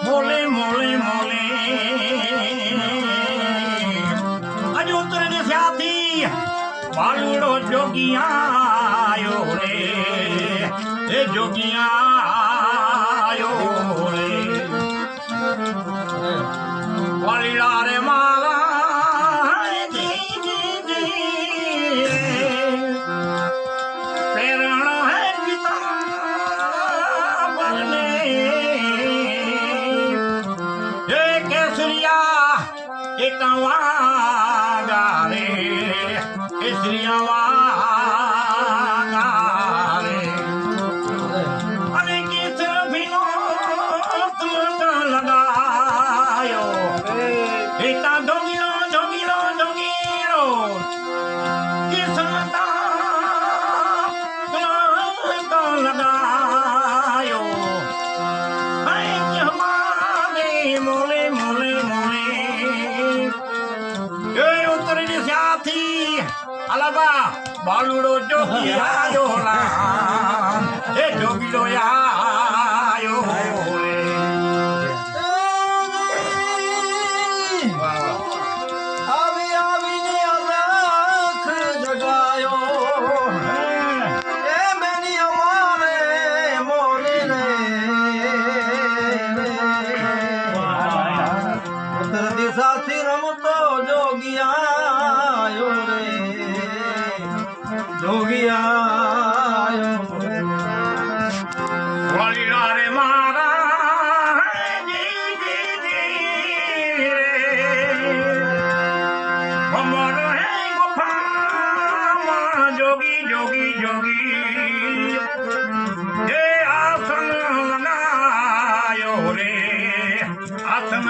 मोले मोले मोले अज उतरने साथी बालूड़ो जोगिया आयो रे ए जोगिया आयो रे वालीड़ा रे माला जी जी जी प्रेरण है पिता बनने केसरिया एक वागा रे केसरिया वागा रे अरे केसर भीनो तुमका लगायो एता डोंगिलो डोंगिलो डोंगिलो केसरता तुमका लगायो हाय जमाने मोले मोले मोले ए उतरने साथी अलबा बालूड़ो जोगी आयो ला ए जोगी लो आयो रे आवी आवी ने आँख जगायो ए मैंने हमारे मोले रे उतर दिशा थी रमतो जोगिया आयो रे जोगिया आयो वालीड़ा रे मारा जी जी जी रे हमर है गुफा जोगी जोगी जोगी ये आसन लगायो रे आसन